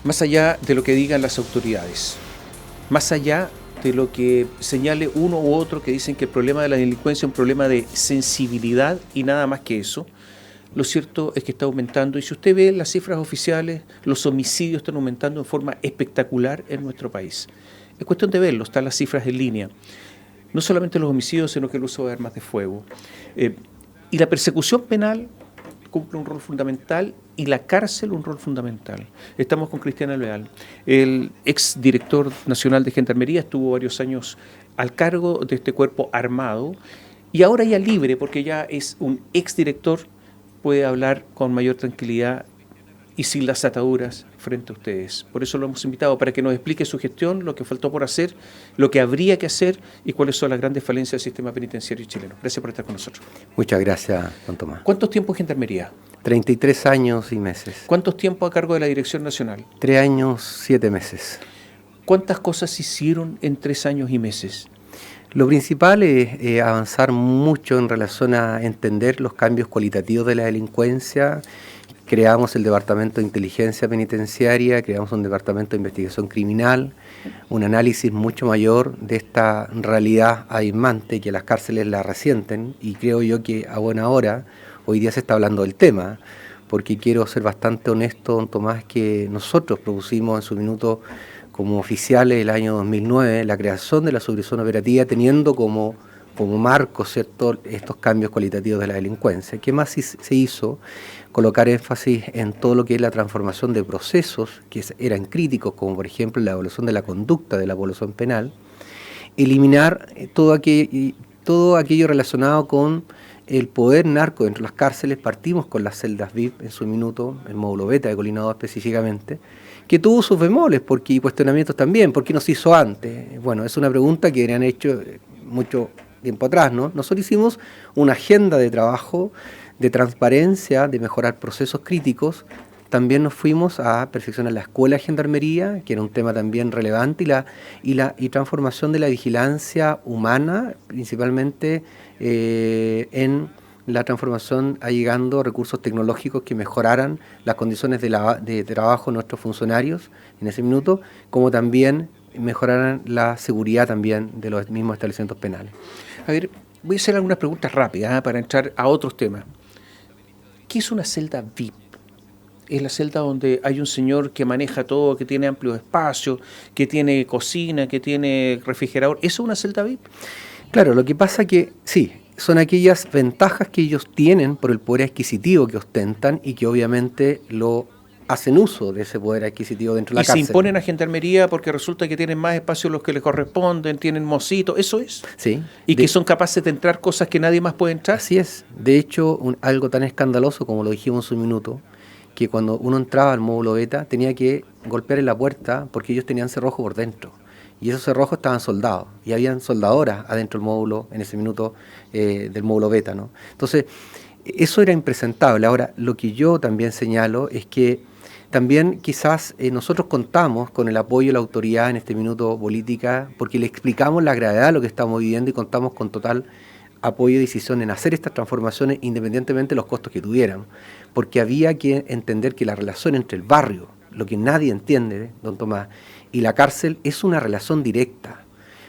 Más allá de lo que digan las autoridades, más allá de lo que señale uno u otro que dicen que el problema de la delincuencia es un problema de sensibilidad y nada más que eso, lo cierto es que está aumentando y si usted ve las cifras oficiales, los homicidios están aumentando en forma espectacular en nuestro país. Es cuestión de verlo, están las cifras en línea. No solamente los homicidios, sino que el uso de armas de fuego. Y la persecución penal cumple un rol fundamental y la cárcel un rol fundamental. Estamos con Cristian Alvear, el exdirector nacional de Gendarmería, estuvo varios años al cargo de este cuerpo armado y ahora ya libre, porque ya es un exdirector, puede hablar con mayor tranquilidad y sin las ataduras frente a ustedes. Por eso lo hemos invitado, para que nos explique su gestión, lo que faltó por hacer, lo que habría que hacer y cuáles son las grandes falencias del sistema penitenciario chileno. Gracias por estar con nosotros. Muchas gracias, don Tomás. ¿Cuántos tiempos en Gendarmería? 33 años y meses. ¿Cuántos tiempos a cargo de la Dirección Nacional? 3 años, 7 meses. ¿Cuántas cosas se hicieron en 3 años y meses? Lo principal es avanzar mucho en relación a entender los cambios cualitativos de la delincuencia. Creamos el Departamento de Inteligencia Penitenciaria, creamos un Departamento de Investigación Criminal, un análisis mucho mayor de esta realidad alarmante que las cárceles la resienten, y creo yo que a buena hora hoy día se está hablando del tema, porque quiero ser bastante honesto, don Tomás, que nosotros propusimos en su minuto como oficiales el año 2009 la creación de la subdirección operativa teniendo como marco, ¿cierto?, estos cambios cualitativos de la delincuencia. ¿Qué más se hizo? Colocar énfasis en todo lo que es la transformación de procesos que eran críticos, como por ejemplo la evaluación de la conducta de la población penal, eliminar todo aquello relacionado con el poder narco dentro de las cárceles. Partimos con las celdas VIP en su minuto, el módulo beta de Colinado específicamente, que tuvo sus bemoles y cuestionamientos también. ¿Por qué no se hizo antes? Bueno, es una pregunta que han hecho mucho tiempo atrás, ¿no? Nosotros hicimos una agenda de trabajo, de transparencia, de mejorar procesos críticos. También nos fuimos a perfeccionar la escuela de gendarmería, que era un tema también relevante, y transformación de la vigilancia humana, principalmente en la transformación allegando recursos tecnológicos que mejoraran las condiciones de trabajo de nuestros funcionarios en ese minuto, como también mejoraran la seguridad también de los mismos establecimientos penales. A ver, voy a hacer algunas preguntas rápidas para entrar a otros temas. ¿Qué es una celda VIP? Es la celda donde hay un señor que maneja todo, que tiene amplios espacios, que tiene cocina, que tiene refrigerador. ¿Eso es una celda VIP? Claro, lo que pasa que sí, son aquellas ventajas que ellos tienen por el poder adquisitivo que ostentan y que obviamente lo hacen uso de ese poder adquisitivo dentro de la cárcel. Y se imponen a Gendarmería porque resulta que tienen más espacios los que les corresponden, tienen mocitos, ¿eso es? Sí. Y que son capaces de entrar cosas que nadie más puede entrar. Así es. De hecho, algo tan escandaloso como lo dijimos en un minuto, que cuando uno entraba al módulo beta tenía que golpear en la puerta porque ellos tenían cerrojo por dentro. Y esos cerrojos estaban soldados, y habían soldadoras adentro del módulo, en ese minuto, del módulo beta, ¿no? Entonces, eso era impresentable. Ahora, lo que yo también señalo es que también quizás nosotros contamos con el apoyo de la autoridad en este minuto política, porque le explicamos la gravedad de lo que estamos viviendo y contamos con total apoyo y decisión en hacer estas transformaciones independientemente de los costos que tuvieran, porque había que entender que la relación entre el barrio, lo que nadie entiende, don Tomás, y la cárcel es una relación directa.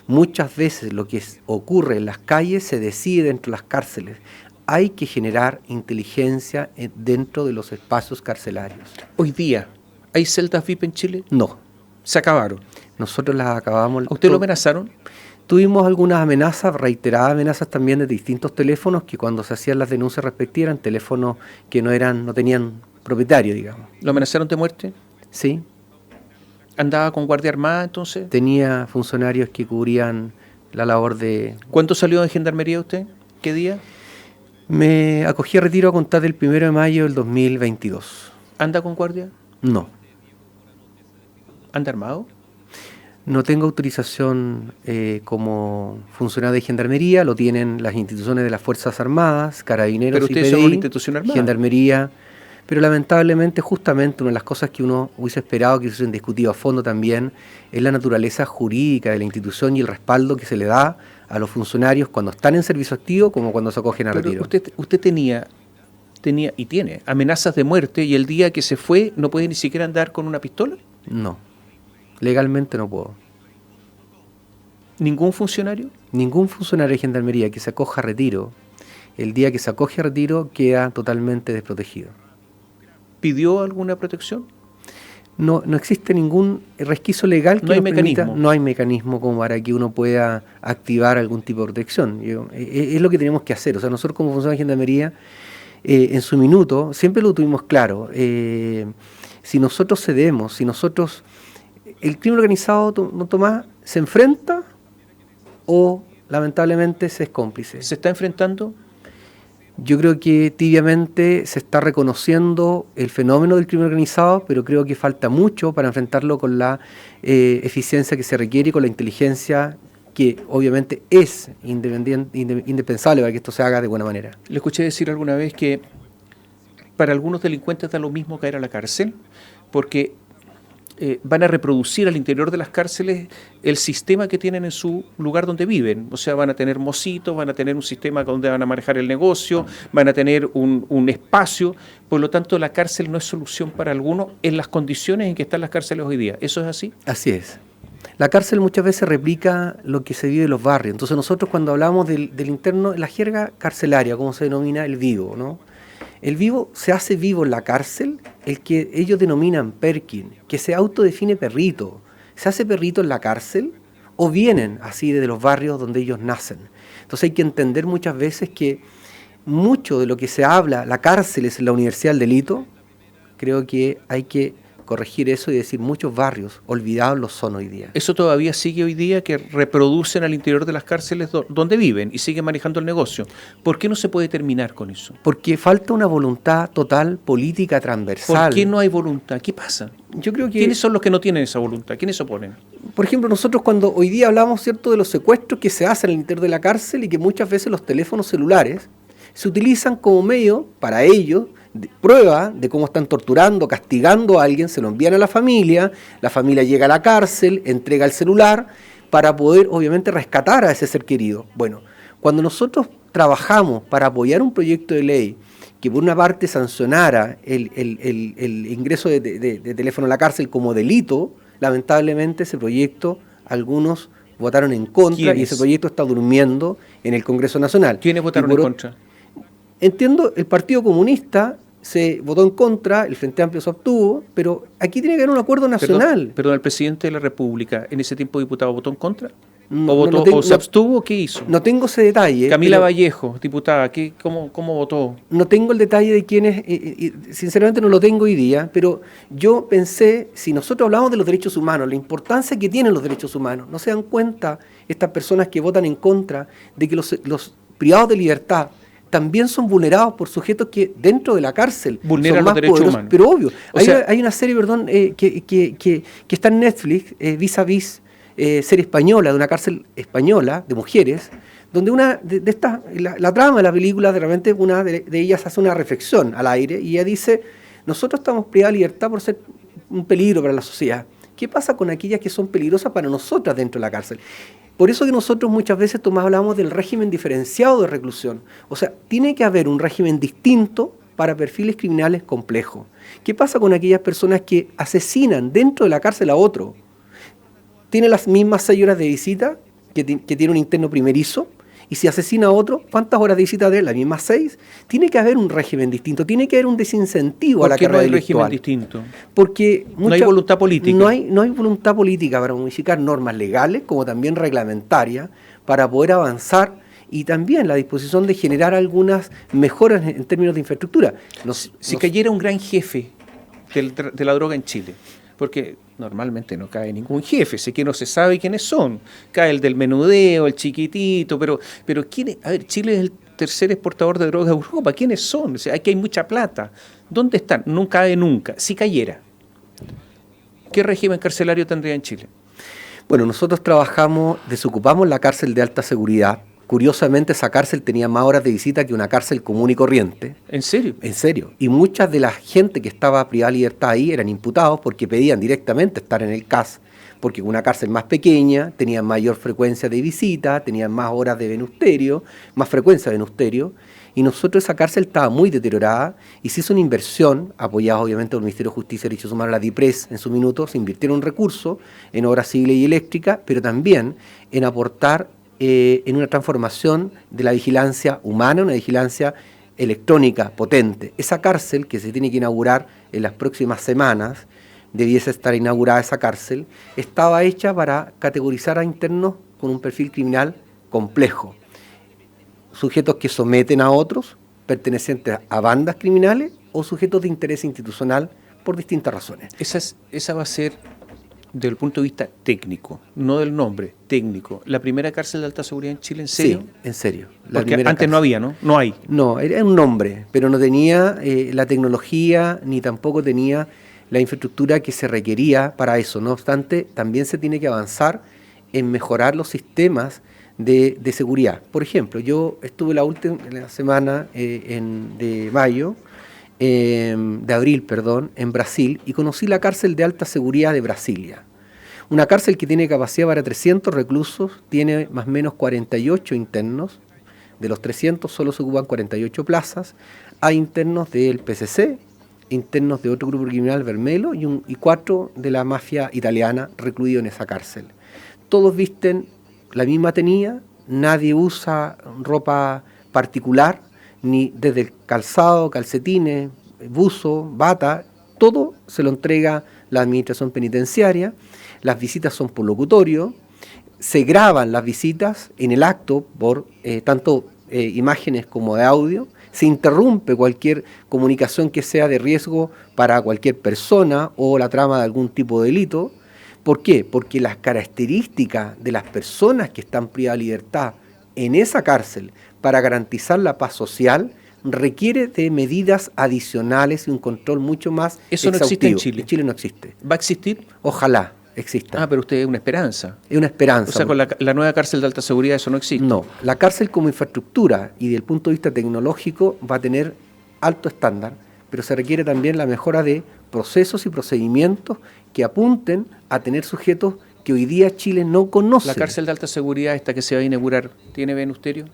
Muchas veces lo que ocurre en las calles se decide dentro de las cárceles. Hay que generar inteligencia dentro de los espacios carcelarios. Hoy día, ¿hay celdas VIP en Chile? No. Se acabaron. Nosotros las acabamos. ¿A usted lo amenazaron? Tuvimos algunas amenazas, reiteradas amenazas también de distintos teléfonos, que cuando se hacían las denuncias respectivas eran teléfonos que no tenían propietario, digamos. ¿Lo amenazaron de muerte? Sí. ¿Andaba con guardia armada entonces? Tenía funcionarios que cubrían la labor de... ¿Cuándo salió de Gendarmería usted? ¿Qué día? Me acogí a retiro a contar del 1 de mayo del 2022. ¿Anda con guardia? No. ¿Anda armado? No tengo autorización como funcionario de Gendarmería, lo tienen las instituciones de las Fuerzas Armadas, Carabineros y PDI. Pero ustedes son una institución armada. Gendarmería, pero lamentablemente justamente una de las cosas que uno hubiese esperado que se hubiesen discutido a fondo también es la naturaleza jurídica de la institución y el respaldo que se le da a los funcionarios cuando están en servicio activo como cuando se acogen a retiro. Usted tenía y tiene amenazas de muerte y el día que se fue no puede ni siquiera andar con una pistola. No, legalmente no puedo. ¿Ningún funcionario? Ningún funcionario de Gendarmería que se acoja a retiro, el día que se acoge a retiro queda totalmente desprotegido. ¿Pidió alguna protección? No existe ningún resquicio legal que no hay nos permita, mecanismo. no hay mecanismo como para que uno pueda activar algún tipo de protección. Es lo que tenemos que hacer. O sea, nosotros como funcionarios de Gendarmería, en su minuto, siempre lo tuvimos claro. Si nosotros cedemos, el crimen organizado, Tomás, se enfrenta o lamentablemente se es cómplice. ¿Se está enfrentando? Yo creo que tibiamente se está reconociendo el fenómeno del crimen organizado, pero creo que falta mucho para enfrentarlo con la eficiencia que se requiere y con la inteligencia que obviamente es indispensable para que esto se haga de buena manera. Le escuché decir alguna vez que para algunos delincuentes da lo mismo caer a la cárcel, porque van a reproducir al interior de las cárceles el sistema que tienen en su lugar donde viven. O sea, van a tener mocitos, van a tener un sistema donde van a manejar el negocio, van a tener un espacio. Por lo tanto, la cárcel no es solución para algunos en las condiciones en que están las cárceles hoy día. ¿Eso es así? Así es. La cárcel muchas veces replica lo que se vive en los barrios. Entonces nosotros cuando hablamos del interno, la jerga carcelaria, como se denomina el vivo, ¿no? El vivo se hace vivo en la cárcel, el que ellos denominan Perkin, que se autodefine perrito. ¿Se hace perrito en la cárcel o vienen así desde los barrios donde ellos nacen? Entonces hay que entender muchas veces que mucho de lo que se habla, la cárcel es la universidad del delito. Creo que hay que corregir eso y decir muchos barrios olvidados lo son hoy día. Eso todavía sigue hoy día, que reproducen al interior de las cárceles donde viven y siguen manejando el negocio. ¿Por qué no se puede terminar con eso? Porque falta una voluntad total política transversal. ¿Por qué no hay voluntad? ¿Qué pasa? Yo creo que ¿Quiénes son los que no tienen esa voluntad? ¿Quiénes se oponen? Por ejemplo, nosotros cuando hoy día hablamos, ¿cierto?, de los secuestros que se hacen al interior de la cárcel y que muchas veces los teléfonos celulares se utilizan como medio para ellos, de prueba de cómo están torturando, castigando a alguien, se lo envían a la familia llega a la cárcel, entrega el celular para poder obviamente rescatar a ese ser querido. Bueno, cuando nosotros trabajamos para apoyar un proyecto de ley que por una parte sancionara el ingreso de teléfono a la cárcel como delito, lamentablemente ese proyecto algunos votaron en contra y ese proyecto está durmiendo en el Congreso Nacional. ¿Quiénes votaron en contra? Entiendo, el Partido Comunista se votó en contra, el Frente Amplio se obtuvo, pero aquí tiene que haber un acuerdo nacional. Perdón, ¿el presidente de la República en ese tiempo diputado votó en contra? ¿O se abstuvo? ¿Qué hizo? No tengo ese detalle. Camila Vallejo, diputada, ¿cómo votó? No tengo el detalle de quiénes, sinceramente no lo tengo hoy día, pero yo pensé, si nosotros hablamos de los derechos humanos, la importancia que tienen los derechos humanos, ¿no se dan cuenta estas personas que votan en contra de que los privados de libertad también son vulnerados por sujetos que dentro de la cárcel vulneran son más los derechos poderosos? humanos? Pero obvio, hay una serie, que está en Netflix, Vis a Vis, serie española, de una cárcel española de mujeres, donde una de estas, la trama de la película, de repente una de ellas hace una reflexión al aire y ella dice: nosotros estamos privados de libertad por ser un peligro para la sociedad. ¿Qué pasa con aquellas que son peligrosas para nosotras dentro de la cárcel? Por eso que nosotros muchas veces, Tomás, hablamos del régimen diferenciado de reclusión. O sea, tiene que haber un régimen distinto para perfiles criminales complejos. ¿Qué pasa con aquellas personas que asesinan dentro de la cárcel a otro? ¿Tiene las mismas 6 horas de visita que tiene un interno primerizo? Y si asesina a otro, ¿cuántas horas de visita tiene? ¿Las mismas 6? Tiene que haber un régimen distinto, tiene que haber un desincentivo a la carrera delictual. ¿Por qué no hay régimen distinto? Porque no hay voluntad política. No hay voluntad política para modificar normas legales como también reglamentarias para poder avanzar, y también la disposición de generar algunas mejoras en términos de infraestructura. Si cayera un gran jefe de la droga en Chile, porque normalmente no cae ningún jefe, sé que no se sabe quiénes son, cae el del menudeo, el chiquitito, pero ¿quién? A ver, Chile es el tercer exportador de droga de Europa, ¿quiénes son? O sea, aquí hay mucha plata, ¿dónde están? No cae nunca. Si cayera, ¿qué régimen carcelario tendría en Chile? Bueno, nosotros desocupamos la cárcel de alta seguridad. Curiosamente, esa cárcel tenía más horas de visita que una cárcel común y corriente. ¿En serio? En serio. Y muchas de la gente que estaba privada de libertad ahí eran imputados porque pedían directamente estar en el CAS porque una cárcel más pequeña tenía mayor frecuencia de visita, tenía más horas de venusterio, más frecuencia de venusterio, y nosotros esa cárcel estaba muy deteriorada y se hizo una inversión, apoyada obviamente por el Ministerio de Justicia y Derechos Humanos, la DIPRES en su minuto, se invirtieron recursos en obras civiles y eléctricas, pero también en aportar en una transformación de la vigilancia humana, una vigilancia electrónica potente. Esa cárcel, que se tiene que inaugurar en las próximas semanas, debiese estar inaugurada esa cárcel, estaba hecha para categorizar a internos con un perfil criminal complejo. Sujetos que someten a otros, pertenecientes a bandas criminales o sujetos de interés institucional por distintas razones. Esa va a ser, desde el punto de vista técnico, no del nombre, técnico, la primera cárcel de alta seguridad en Chile, ¿en serio? Sí, en serio. Porque antes cárcel. No había, ¿no? No hay. No, era un nombre, pero no tenía la tecnología ni tampoco tenía la infraestructura que se requería para eso. No obstante, también se tiene que avanzar en mejorar los sistemas de seguridad. Por ejemplo, yo estuve la semana de abril, en Brasil, y conocí la cárcel de alta seguridad de Brasilia. Una cárcel que tiene capacidad para 300 reclusos, tiene más o menos 48 internos, de los 300 solo se ocupan 48 plazas, hay internos del PCC, internos de otro grupo criminal, Vermelo, y 4 de la mafia italiana recluidos en esa cárcel. Todos visten la misma tenía, nadie usa ropa particular, ni desde el calzado, calcetines, buzo, bata, todo se lo entrega la administración penitenciaria. Las visitas son por locutorio, se graban las visitas en el acto por tanto imágenes como de audio, se interrumpe cualquier comunicación que sea de riesgo para cualquier persona o la trama de algún tipo de delito. ¿Por qué? Porque las características de las personas que están privadas de libertad en esa cárcel para garantizar la paz social requiere de medidas adicionales y un control mucho más exhaustivo. ¿Eso no existe en Chile? En Chile no existe. ¿Va a existir? Ojalá exista. Pero usted es una esperanza. Es una esperanza. O sea, con la nueva cárcel de alta seguridad eso no existe. No, la cárcel como infraestructura y desde el punto de vista tecnológico va a tener alto estándar, pero se requiere también la mejora de procesos y procedimientos que apunten a tener sujetos que hoy día Chile no conoce. ¿La cárcel de alta seguridad, esta que se va a inaugurar, tiene venusterio?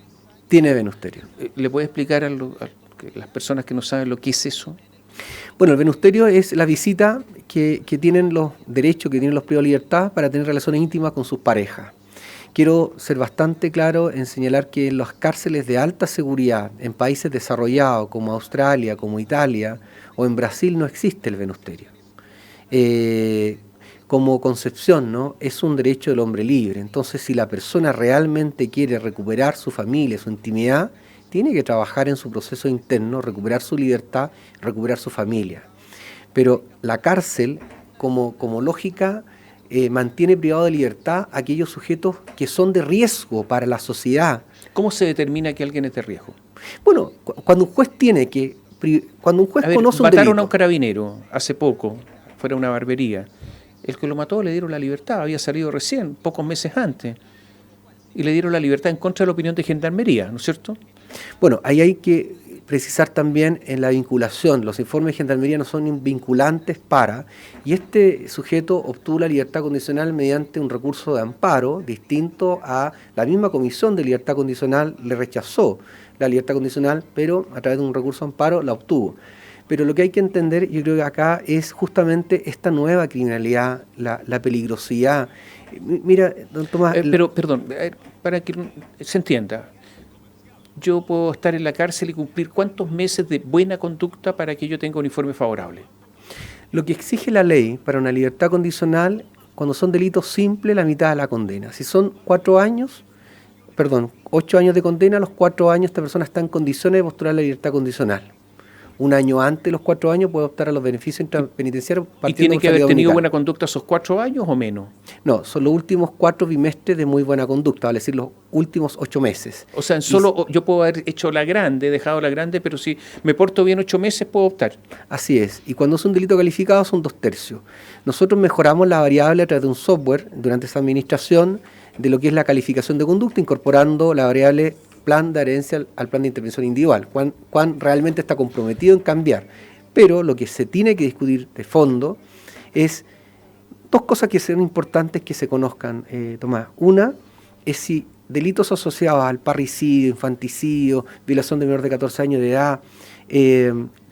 Tiene venusterio. ¿Le puede explicar a las personas que no saben lo que es eso? Bueno, el venusterio es la visita que tienen los derechos, que tienen los privados de libertad para tener relaciones íntimas con sus parejas. Quiero ser bastante claro en señalar que en las cárceles de alta seguridad, en países desarrollados como Australia, como Italia o en Brasil, no existe el venusterio. Como concepción, ¿no? Es un derecho del hombre libre. Entonces, si la persona realmente quiere recuperar su familia, su intimidad, tiene que trabajar en su proceso interno, recuperar su libertad, recuperar su familia. Pero la cárcel, como lógica, mantiene privado de libertad a aquellos sujetos que son de riesgo para la sociedad. ¿Cómo se determina que alguien es de riesgo? Bueno, cuando un juez conoce un delito. Mataron a un carabinero hace poco, fuera una barbería. El que lo mató le dieron la libertad, había salido recién, pocos meses antes. Y le dieron la libertad en contra de la opinión de Gendarmería, ¿no es cierto? Bueno, ahí hay que precisar también en la vinculación. Los informes de Gendarmería no son vinculantes y este sujeto obtuvo la libertad condicional mediante un recurso de amparo distinto a la misma comisión de libertad condicional, le rechazó la libertad condicional, pero a través de un recurso de amparo la obtuvo. Pero lo que hay que entender, yo creo que acá es justamente esta nueva criminalidad, la peligrosidad. Mira, don Tomás... Perdón, para que se entienda, yo puedo estar en la cárcel y cumplir ¿cuántos meses de buena conducta para que yo tenga un informe favorable? Lo que exige la ley para una libertad condicional, cuando son delitos simples, la mitad de la condena. Si son 8 años de condena, a los 4 años esta persona está en condiciones de postular la libertad condicional. Un año antes de los 4 años puede optar a los beneficios penitenciarios. ¿Y tiene que haber tenido buena conducta esos 4 años o menos? No, son los últimos 4 bimestres de muy buena conducta, vale decir, los últimos 8 meses. O sea, yo puedo haber hecho dejado la grande, pero si me porto bien 8 meses puedo optar. Así es, y cuando es un delito calificado son 2/3. Nosotros mejoramos la variable a través de un software durante esa administración de lo que es la calificación de conducta, incorporando la variable plan de adherencia al plan de intervención individual, cuán realmente está comprometido en cambiar. Pero lo que se tiene que discutir de fondo es dos cosas que son importantes que se conozcan, Tomás. Una es si delitos asociados al parricidio, infanticidio, violación de menor de 14 años de edad,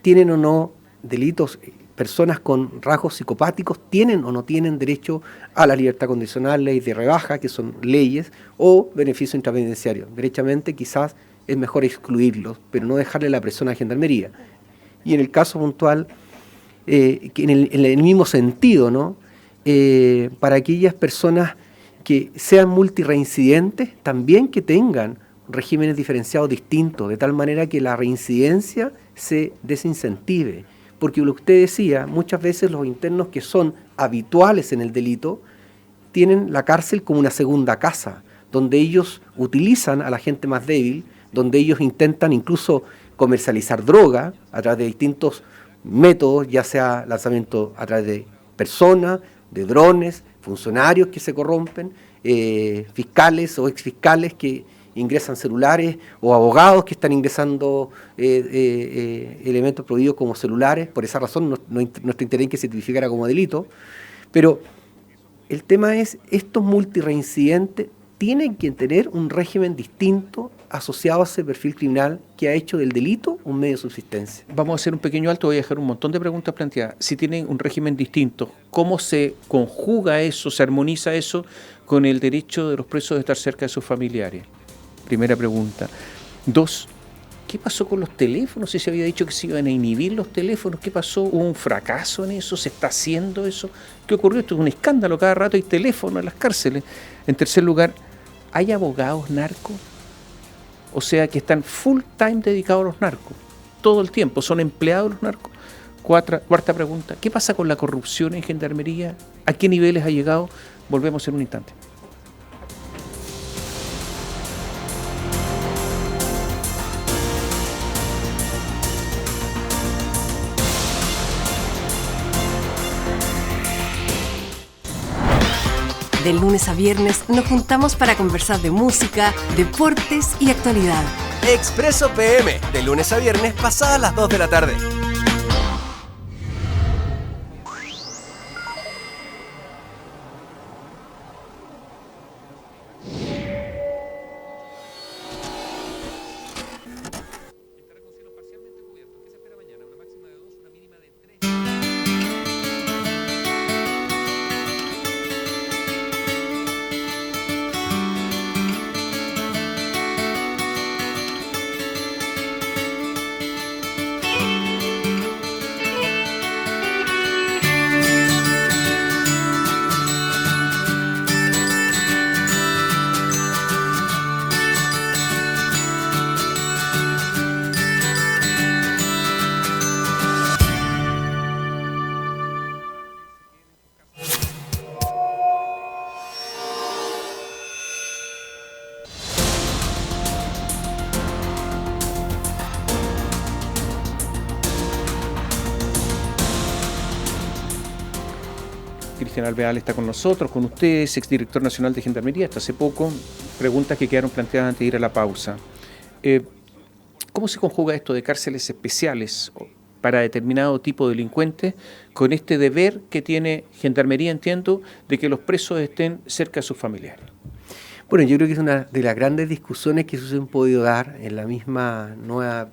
tienen o no delitos, personas con rasgos psicopáticos tienen o no tienen derecho a la libertad condicional, ley de rebaja, que son leyes, o beneficio intrapenitenciario. Derechamente quizás es mejor excluirlos, pero no dejarle la presión a la Gendarmería. Y en el caso puntual, que en el mismo sentido, ¿no? Para aquellas personas que sean multireincidentes, también que tengan regímenes diferenciados distintos, de tal manera que la reincidencia se desincentive. Porque lo que usted decía, muchas veces los internos que son habituales en el delito tienen la cárcel como una segunda casa, donde ellos utilizan a la gente más débil, donde ellos intentan incluso comercializar droga a través de distintos métodos, ya sea lanzamiento a través de personas, de drones, funcionarios que se corrompen, fiscales o exfiscales que ingresan celulares, o abogados que están ingresando elementos prohibidos como celulares. Por esa razón nuestro interés es que se tipificara como delito. Pero el tema es, estos multireincidentes tienen que tener un régimen distinto asociado a ese perfil criminal que ha hecho del delito un medio de subsistencia. Vamos a hacer un pequeño alto, voy a dejar un montón de preguntas planteadas. Si tienen un régimen distinto, ¿cómo se conjuga eso, se armoniza eso con el derecho de los presos de estar cerca de sus familiares? Primera pregunta. 2, ¿qué pasó con los teléfonos? Si se había dicho que se iban a inhibir los teléfonos, ¿qué pasó? ¿Hubo un fracaso en eso? ¿Se está haciendo eso? ¿Qué ocurrió? Esto es un escándalo, cada rato hay teléfonos en las cárceles. En tercer lugar, ¿hay abogados narcos? O sea, que están full time dedicados a los narcos, todo el tiempo, son empleados de los narcos. Cuarta pregunta, ¿qué pasa con la corrupción en Gendarmería? ¿A qué niveles ha llegado? Volvemos en un instante. De lunes a viernes nos juntamos para conversar de música, deportes y actualidad. Expreso PM, de lunes a viernes pasadas las 2 de la tarde. Cristian Alvear está con nosotros, con ustedes, exdirector nacional de Gendarmería, hasta hace poco. Preguntas que quedaron planteadas antes de ir a la pausa. ¿Cómo se conjuga esto de cárceles especiales para determinado tipo de delincuentes con este deber que tiene Gendarmería, entiendo, de que los presos estén cerca de sus familiares? Bueno, yo creo que es una de las grandes discusiones que se han podido dar en la misma nueva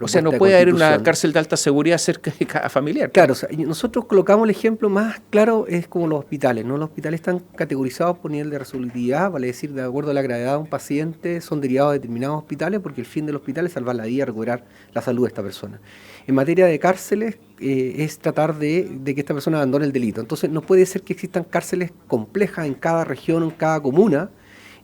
O sea, no puede haber una cárcel de alta seguridad cerca de cada familiar. Claro, o sea, nosotros colocamos el ejemplo más claro, es como los hospitales, ¿no? Los hospitales están categorizados por nivel de resolutividad, vale decir, de acuerdo a la gravedad de un paciente, son derivados de determinados hospitales, porque el fin del hospital es salvar la vida, recuperar la salud de esta persona. En materia de cárceles, es tratar de que esta persona abandone el delito. Entonces, no puede ser que existan cárceles complejas en cada región o en cada comuna.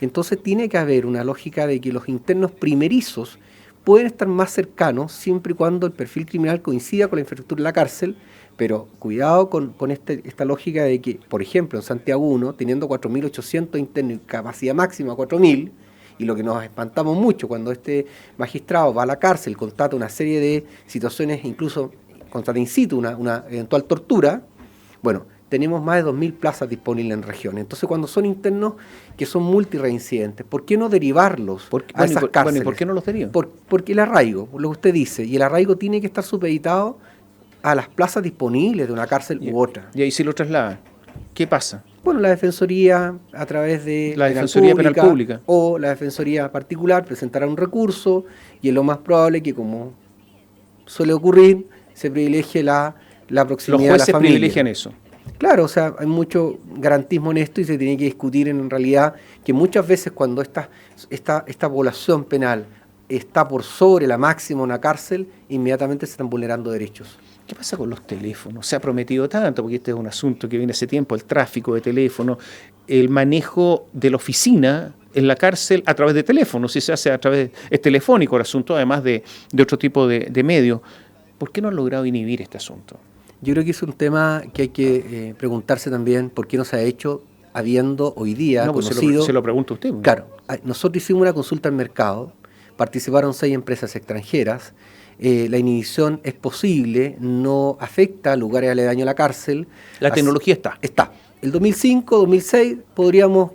Entonces, tiene que haber una lógica de que los internos primerizos pueden estar más cercanos siempre y cuando el perfil criminal coincida con la infraestructura de la cárcel, pero cuidado con esta lógica de que, por ejemplo, en Santiago 1, teniendo 4.800 internos, capacidad máxima 4.000, y lo que nos espantamos mucho cuando este magistrado va a la cárcel, constata una serie de situaciones, incluso constata in situ una eventual tortura, bueno, tenemos más de 2.000 plazas disponibles en regiones. Entonces, cuando son internos que son multireincidentes, ¿por qué no derivarlos a esas cárceles? Bueno, ¿y por qué no los derivan? Porque el arraigo, lo que usted dice, y el arraigo tiene que estar supeditado a las plazas disponibles de una cárcel u otra. Y ahí sí lo trasladan. ¿Qué pasa? Bueno, la Defensoría a través de La Defensoría Penal Pública o la Defensoría particular presentará un recurso y es lo más probable que, como suele ocurrir, se privilegie la proximidad Los a la jueces familia. privilegian eso. Claro, o sea, hay mucho garantismo en esto y se tiene que discutir en realidad que muchas veces cuando esta población penal está por sobre la máxima en una cárcel, inmediatamente se están vulnerando derechos. ¿Qué pasa con los teléfonos? Se ha prometido tanto, porque este es un asunto que viene hace tiempo, el tráfico de teléfonos, el manejo de la oficina en la cárcel a través de teléfonos, si se hace a través, es telefónico el asunto, además de otro tipo de medios. ¿Por qué no han logrado inhibir este asunto? Yo creo que es un tema que hay que preguntarse también por qué no se ha hecho habiendo hoy día conocido... Se lo pregunto a usted. Claro, nosotros hicimos una consulta al mercado, participaron 6 empresas extranjeras, la inhibición es posible, no afecta a lugares aledaños a la cárcel. La tecnología está. Está. El 2005, 2006 podríamos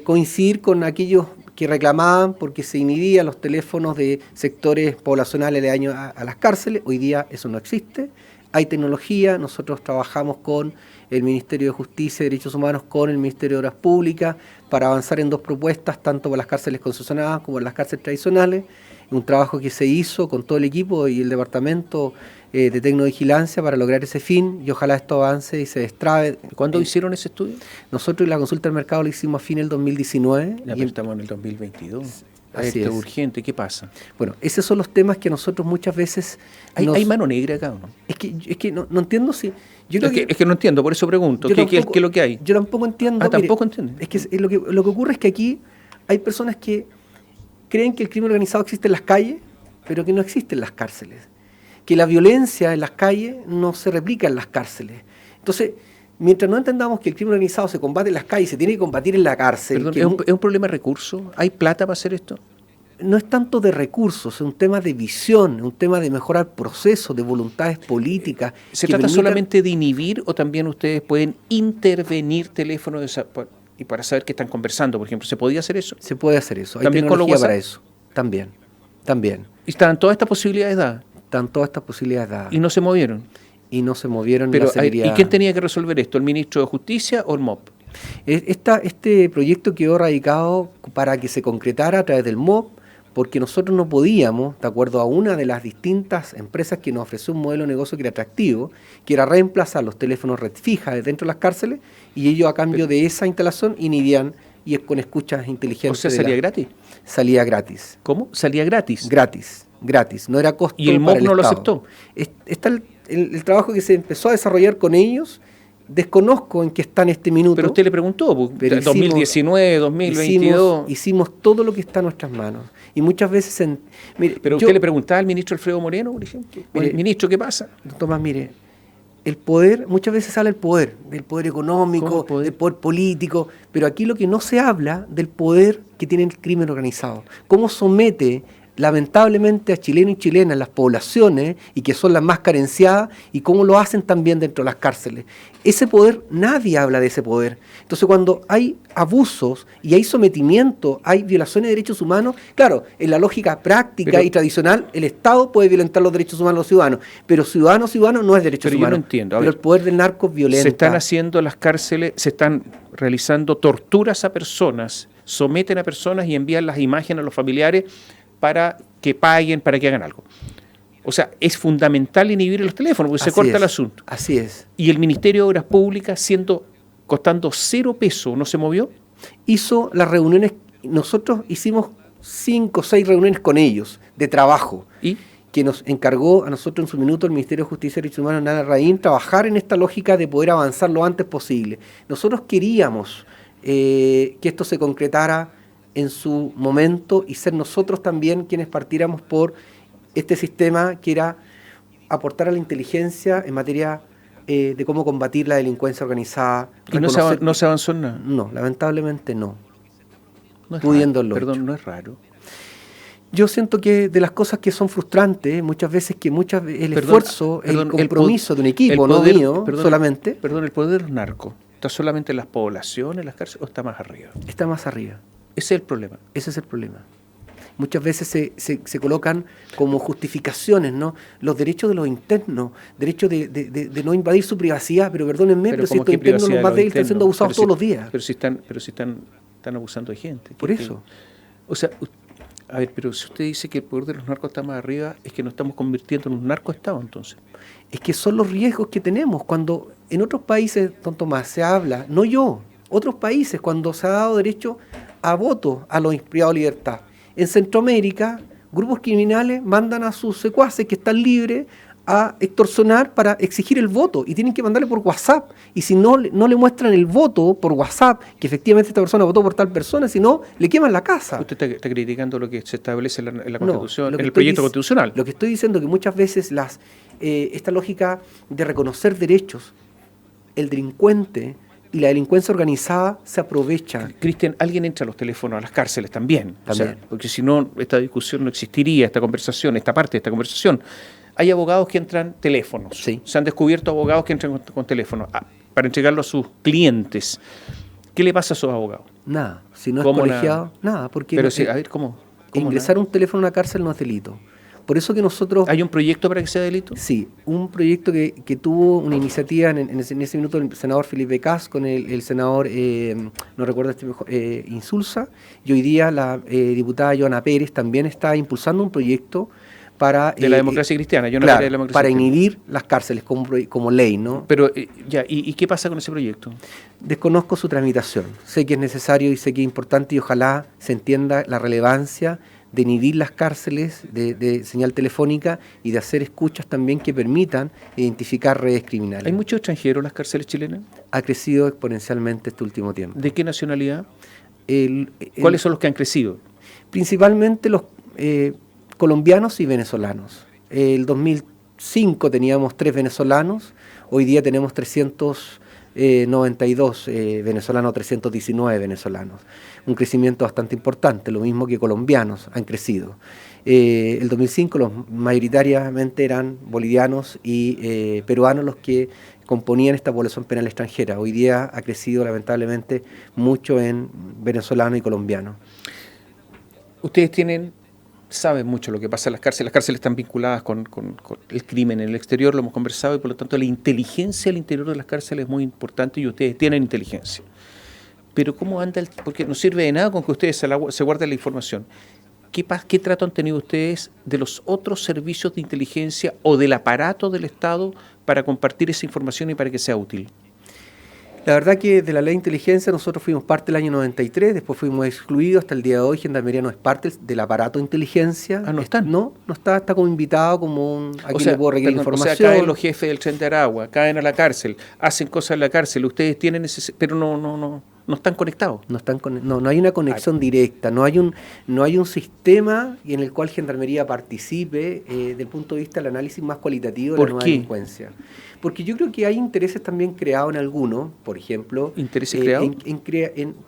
coincidir con aquellos que reclamaban porque se inhibían los teléfonos de sectores poblacionales aledaños a las cárceles. Hoy día eso no existe. Hay tecnología, nosotros trabajamos con el Ministerio de Justicia y Derechos Humanos, con el Ministerio de Obras Públicas, para avanzar en 2 propuestas, tanto para las cárceles concesionadas como para las cárceles tradicionales. Un trabajo que se hizo con todo el equipo y el Departamento de Tecnovigilancia para lograr ese fin, y ojalá esto avance y se destrabe. ¿Cuándo hicieron ese estudio? Nosotros la consulta del mercado la hicimos a fin del 2019. Ya, pero estamos en el 2022. Así Esto es. es urgente, ¿qué pasa? Bueno, esos son los temas que nosotros muchas veces... ¿Hay mano negra acá o no? Es que no entiendo si... Es que no entiendo, por eso pregunto. ¿Qué es lo que hay? Yo tampoco entiendo. Tampoco entiendo. Es que lo que ocurre es que aquí hay personas que creen que el crimen organizado existe en las calles, pero que no existe en las cárceles. Que la violencia en las calles no se replica en las cárceles. Entonces, mientras no entendamos que el crimen organizado se combate en las calles, se tiene que combatir en la cárcel. Perdón, ¿es un problema de recursos? ¿Hay plata para hacer esto? No es tanto de recursos, es un tema de visión, un tema de mejorar procesos, de voluntades políticas. ¿Se trata solamente de inhibir o también ustedes pueden intervenir teléfonos y para saber que están conversando, por ejemplo? ¿Se podía hacer eso? Se puede hacer eso. Hay ¿También con los tecnología WhatsApp? para eso. También. ¿Y están todas estas posibilidades dadas? Están todas estas posibilidades dadas. ¿Y no se movieron? Y no se movieron. Pero, ¿y quién tenía que resolver esto? ¿El ministro de Justicia o el MOP? Este proyecto quedó radicado para que se concretara a través del MOP, porque nosotros no podíamos, de acuerdo a una de las distintas empresas que nos ofreció un modelo de negocio que era atractivo, que era reemplazar los teléfonos red fija dentro de las cárceles, y ellos a cambio de esa instalación inhibían y con escuchas inteligentes. O sea, ¿salía gratis? Salía gratis. ¿Cómo? ¿Salía gratis? Gratis, no era costo. ¿Y el MOP no lo aceptó? Está el trabajo que se empezó a desarrollar con ellos. Desconozco en qué está en este minuto. Pero usted le preguntó, 2019, 2022. Hicimos todo lo que está en nuestras manos. Y muchas veces... Pero usted le preguntaba al ministro Alfredo Moreno, por ejemplo. Ministro, ¿qué pasa? Tomás, mire, el poder, muchas veces habla del poder económico, del poder político, pero aquí lo que no se habla del poder que tiene el crimen organizado. Cómo somete lamentablemente a chilenos y chilenas, las poblaciones, y que son las más carenciadas, y cómo lo hacen también dentro de las cárceles. Ese poder, nadie habla de ese poder. Entonces, cuando hay abusos y hay sometimiento, hay violaciones de derechos humanos, claro, en la lógica práctica y tradicional, el Estado puede violentar los derechos humanos de los ciudadanos, pero ciudadano no es derechos humanos. Yo no entiendo. Pero el poder del narco violenta. Se están haciendo las cárceles, se están realizando torturas a personas, someten a personas y envían las imágenes a los familiares para que paguen, para que hagan algo. O sea, es fundamental inhibir los teléfonos, porque se corta el asunto. Así es. Y el Ministerio de Obras Públicas, costando 0 pesos, ¿no se movió? Hizo las reuniones, nosotros hicimos 5 o 6 reuniones con ellos, de trabajo. ¿Y? Que nos encargó a nosotros en su minuto el Ministerio de Justicia y Derechos Humanos, Nana Raín, trabajar en esta lógica de poder avanzar lo antes posible. Nosotros queríamos que esto se concretara en su momento y ser nosotros también quienes partiéramos por este sistema que era aportar a la inteligencia en materia de cómo combatir la delincuencia organizada. ¿Y no se avanzó en nada? No, lamentablemente no. No es pudiéndolo. Perdón, no es raro. Yo siento que de las cosas que son frustrantes, muchas veces el esfuerzo, el compromiso de un equipo, no mío solamente. Perdón, ¿el poder narco está solamente en las poblaciones, en las cárceles, o está más arriba? Está más arriba. Ese es el problema. Ese es el problema. muchas veces se colocan como justificaciones, ¿no? Los derechos de los internos, derecho de no invadir su privacidad, pero perdónenme, pero si estos internos, los más débiles, están siendo abusados todos los días. Pero si están abusando de gente. Por eso. O sea, a ver, pero si usted dice que el poder de los narcos está más arriba, es que nos estamos convirtiendo en un narcoestado, entonces. Es que son los riesgos que tenemos cuando en otros países, don Tomás, se habla, no yo, otros países, cuando se ha dado derecho a voto a los privados de libertad. En Centroamérica, grupos criminales mandan a sus secuaces que están libres a extorsionar para exigir el voto y tienen que mandarle por WhatsApp. Y si no le muestran el voto por WhatsApp, que efectivamente esta persona votó por tal persona, si no, le queman la casa. Usted está criticando lo que se establece en la Constitución, en el proyecto constitucional. Lo que estoy diciendo es que muchas veces esta lógica de reconocer derechos, el delincuente y la delincuencia organizada se aprovecha. Cristian, alguien entra a los teléfonos, a las cárceles también. O sea, porque si no, esta discusión no existiría, esta conversación, esta parte de esta conversación. Hay abogados que entran teléfonos. Sí. Se han descubierto abogados que entran con teléfonos para entregarlo a sus clientes. ¿Qué le pasa a esos abogados? Nada. Si no es colegiado, nada. Porque pero a ver, ¿cómo ingresar un teléfono a una cárcel no es delito. Por eso que nosotros... ¿Hay un proyecto para que sea delito? Sí, un proyecto que tuvo una iniciativa en ese minuto el senador Felipe Cas con el senador, no recuerdo Insulza, y hoy día la diputada Joana Pérez también está impulsando un proyecto para... De la democracia cristiana, claro, para inhibir las cárceles como ley, ¿no? Pero, ¿y qué pasa con ese proyecto? Desconozco su tramitación. Sé que es necesario y sé que es importante y ojalá se entienda la relevancia de inhibir las cárceles de señal telefónica y de hacer escuchas también que permitan identificar redes criminales. ¿Hay muchos extranjeros en las cárceles chilenas? Ha crecido exponencialmente este último tiempo. ¿De qué nacionalidad? ¿Cuáles son los que han crecido? Principalmente los colombianos y venezolanos. El 2005 teníamos 3 venezolanos, hoy día tenemos 392 venezolanos, 319 venezolanos. Un crecimiento bastante importante, lo mismo que colombianos han crecido. El 2005 mayoritariamente eran bolivianos y peruanos los que componían esta población penal extranjera. Hoy día ha crecido lamentablemente mucho en venezolanos y colombianos. Ustedes saben mucho lo que pasa en las cárceles. Las cárceles están vinculadas con el crimen en el exterior, lo hemos conversado, y por lo tanto la inteligencia al interior de las cárceles es muy importante y ustedes tienen inteligencia. Pero ¿cómo anda? Porque no sirve de nada con que ustedes se guarden la información. ¿Qué trato han tenido ustedes de los otros servicios de inteligencia o del aparato del Estado para compartir esa información y para que sea útil? La verdad que de la ley de inteligencia nosotros fuimos parte del año 93, después fuimos excluidos, hasta el día de hoy Gendarmería no es parte del aparato de inteligencia. ¿No están? No está como invitado, como aquí le puedo requerir información. O sea, caen los jefes del Tren de Aragua, caen a la cárcel, hacen cosas en la cárcel, ustedes tienen ese... pero no están conectados. No hay una conexión directa, no hay un sistema en el cual Gendarmería participe desde el punto de vista del análisis más cualitativo de la nueva delincuencia. Porque yo creo que hay intereses también creados en algunos, por ejemplo... ¿Intereses creados?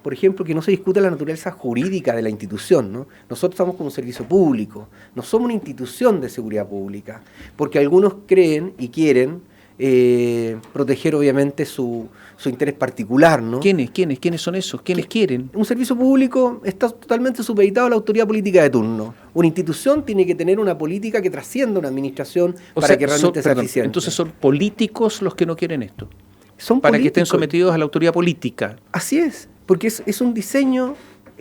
Por ejemplo, que no se discute la naturaleza jurídica de la institución, ¿no? Nosotros estamos como un servicio público, no somos una institución de seguridad pública, porque algunos creen y quieren proteger obviamente su interés particular, ¿no? ¿Quiénes son esos? ¿Quiénes quieren? Un servicio público está totalmente supeditado a la autoridad política de turno. Una institución tiene que tener una política que trascienda una administración para que realmente sea eficiente. Entonces son políticos los que no quieren esto. Son para políticos. Que estén sometidos a la autoridad política. Así es, porque es un diseño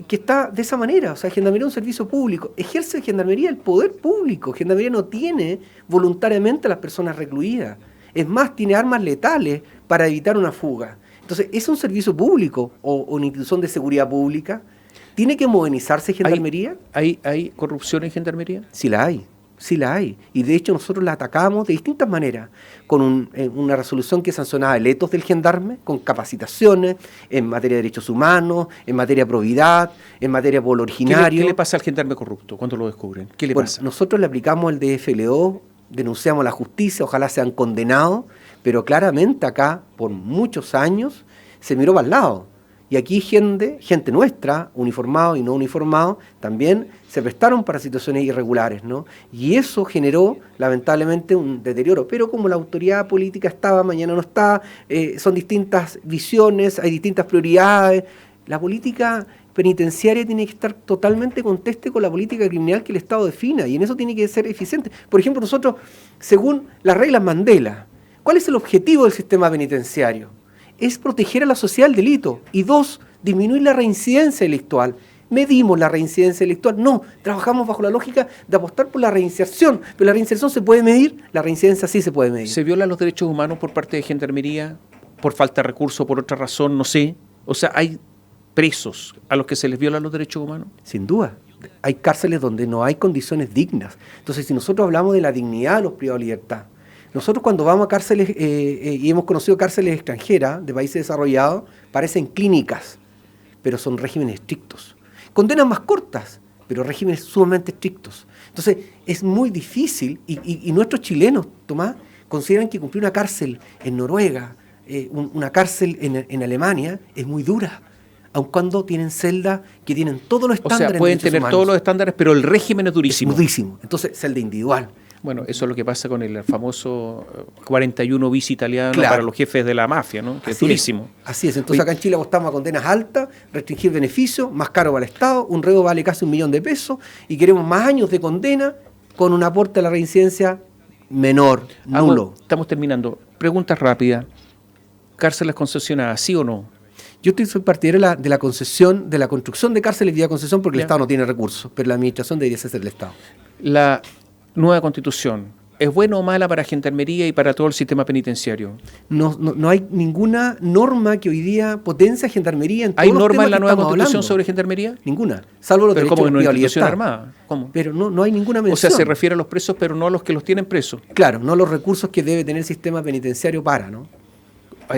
que está de esa manera. O sea, Gendarmería es un servicio público. Ejerce Gendarmería el poder público. Gendarmería no tiene voluntariamente a las personas recluidas. Es más, tiene armas letales para evitar una fuga. Entonces, ¿es un servicio público o una institución de seguridad pública? ¿Tiene que modernizarse Gendarmería? ¿Hay corrupción en Gendarmería? Sí la hay. Y de hecho nosotros la atacamos de distintas maneras, con una resolución que sancionaba el etos del gendarme, con capacitaciones en materia de derechos humanos, en materia de probidad, en materia de pueblo originario. ¿Qué le pasa al gendarme corrupto cuando lo descubren? ¿Qué le pasa? Nosotros le aplicamos el DFLO, denunciamos a la justicia, ojalá sean condenados, pero claramente acá, por muchos años, se miró para el lado. Y aquí gente nuestra, uniformado y no uniformado, también se prestaron para situaciones irregulares, ¿no? Y eso generó, lamentablemente, un deterioro. Pero como la autoridad política estaba, mañana no está, son distintas visiones, hay distintas prioridades. La política penitenciaria tiene que estar totalmente conteste con la política criminal que el Estado defina, y en eso tiene que ser eficiente. Por ejemplo, nosotros, según las reglas Mandela, ¿cuál es el objetivo del sistema penitenciario? Es proteger a la sociedad del delito. Y 2, disminuir la reincidencia delictual. ¿Medimos la reincidencia delictual? No, trabajamos bajo la lógica de apostar por la reinserción. Pero la reinserción se puede medir, la reincidencia sí se puede medir. ¿Se violan los derechos humanos por parte de Gendarmería? ¿Por falta de recursos, por otra razón? No sé. O sea, ¿hay presos a los que se les violan los derechos humanos? Sin duda. Hay cárceles donde no hay condiciones dignas. Entonces, si nosotros hablamos de la dignidad de los privados de libertad, nosotros cuando vamos a cárceles, y hemos conocido cárceles extranjeras de países desarrollados, parecen clínicas, pero son regímenes estrictos. Condenas más cortas, pero regímenes sumamente estrictos. Entonces, es muy difícil, y nuestros chilenos, Tomás, consideran que cumplir una cárcel en Noruega, una cárcel en Alemania, es muy dura, aun cuando tienen celdas que tienen todos los estándares. O sea, pueden tener todos los estándares, pero el régimen es durísimo. Es durísimo. Entonces, celda individual. Bueno, eso es lo que pasa con el famoso 41 bis italiano, claro, para los jefes de la mafia, ¿no? Que es durísimo. Así es. Entonces, acá en Chile apostamos a condenas altas, restringir beneficios, más caro para el Estado, un reo vale casi $1 millón y queremos más años de condena con un aporte a la reincidencia menor, nulo. Estamos terminando. Preguntas rápidas. ¿Cárceles concesionadas, sí o no? Yo soy partidario de la concesión, de la construcción de cárceles vía concesión, porque el Estado no tiene recursos, pero la administración debería ser del Estado. La nueva Constitución, ¿es buena o mala para Gendarmería y para todo el sistema penitenciario? No hay ninguna norma que hoy día potencie a Gendarmería en todos ¿Hay los norma temas en la que nueva estamos Constitución hablando. sobre Gendarmería? Ninguna, salvo los Pero derechos como en de una la institución libertad. armada. ¿Cómo? Pero no hay ninguna mención. O sea, se refiere a los presos, pero no a los que los tienen presos. Claro, no los recursos que debe tener el sistema penitenciario para, ¿no?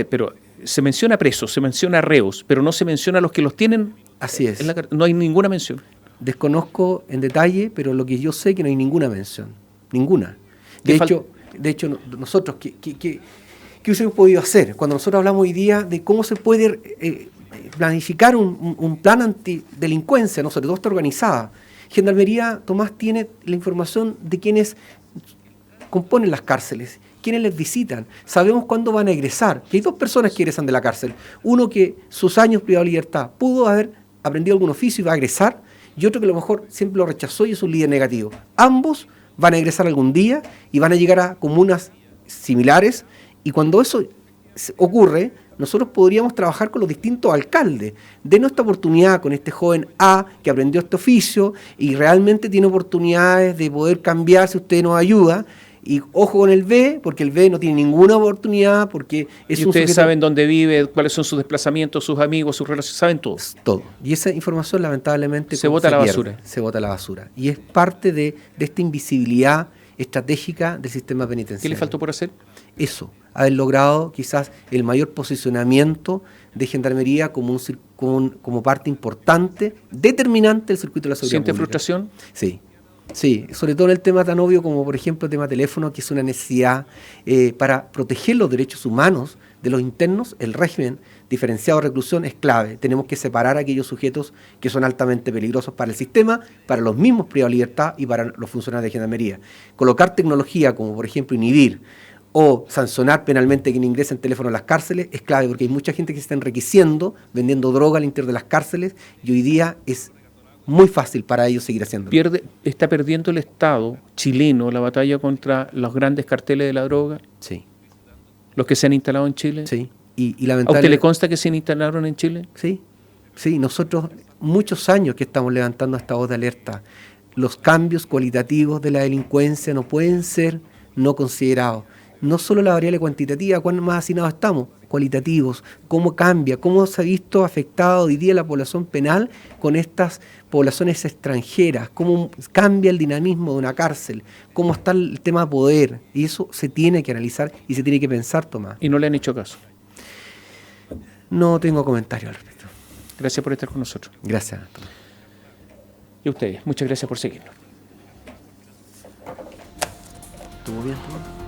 Pero se menciona presos, se menciona reos, pero no se menciona a los que los tienen. Así es. No hay ninguna mención. Desconozco en detalle, pero lo que yo sé es que no hay ninguna mención. Ninguna. De hecho, nosotros, ¿qué hubiésemos podido hacer? Cuando nosotros hablamos hoy día de cómo se puede planificar un plan antidelincuencia, ¿no? Sobre todo está organizada. Gendarmería, Tomás, tiene la información de quienes componen las cárceles, quienes les visitan. Sabemos cuándo van a egresar. Que hay 2 personas que egresan de la cárcel. Uno que sus años privado de libertad pudo haber aprendido algún oficio y va a egresar, y otro que a lo mejor siempre lo rechazó y es un líder negativo. Ambos van a egresar algún día y van a llegar a comunas similares, y cuando eso ocurre, nosotros podríamos trabajar con los distintos alcaldes. Denos esta oportunidad con este joven A que aprendió este oficio y realmente tiene oportunidades de poder cambiar si usted nos ayuda. Y ojo con el B, porque el B no tiene ninguna oportunidad, porque es y un ustedes sujeto... saben dónde vive, cuáles son sus desplazamientos, sus amigos, sus relaciones, saben todo. Todo. Y esa información lamentablemente se bota a la pierde, basura. Se bota a la basura. Y es parte de esta invisibilidad estratégica del sistema penitenciario. ¿Qué le faltó por hacer? Eso, haber logrado quizás el mayor posicionamiento de Gendarmería como parte importante, determinante del circuito de la seguridad ¿Siente pública. frustración? Sí. Sí, sobre todo en el tema tan obvio como, por ejemplo, el tema teléfono, que es una necesidad para proteger los derechos humanos de los internos. El régimen diferenciado de reclusión es clave. Tenemos que separar a aquellos sujetos que son altamente peligrosos para el sistema, para los mismos privados de libertad y para los funcionarios de Gendarmería. Colocar tecnología como, por ejemplo, inhibir o sancionar penalmente quien ingresa en teléfono a las cárceles es clave, porque hay mucha gente que se está enriqueciendo, vendiendo droga al interior de las cárceles, y hoy día es muy fácil para ellos seguir haciéndolo. ¿Está perdiendo el Estado chileno la batalla contra los grandes carteles de la droga? Sí. ¿Los que se han instalado en Chile? Sí. Y ¿A usted le consta que se instalaron en Chile? Sí. Sí, nosotros muchos años que estamos levantando esta voz de alerta. Los cambios cualitativos de la delincuencia no pueden ser no considerados. No solo la variable cuantitativa, cuán más hacinados estamos, cualitativos, cómo cambia, cómo se ha visto afectado hoy día la población penal con estas poblaciones extranjeras, cómo cambia el dinamismo de una cárcel, cómo está el tema poder, y eso se tiene que analizar y se tiene que pensar, Tomás. ¿Y no le han hecho caso? No tengo comentario al respecto. Gracias por estar con nosotros. Gracias, Tomás. Y a ustedes, muchas gracias por seguirnos. ¿Estuvo bien, Tomás?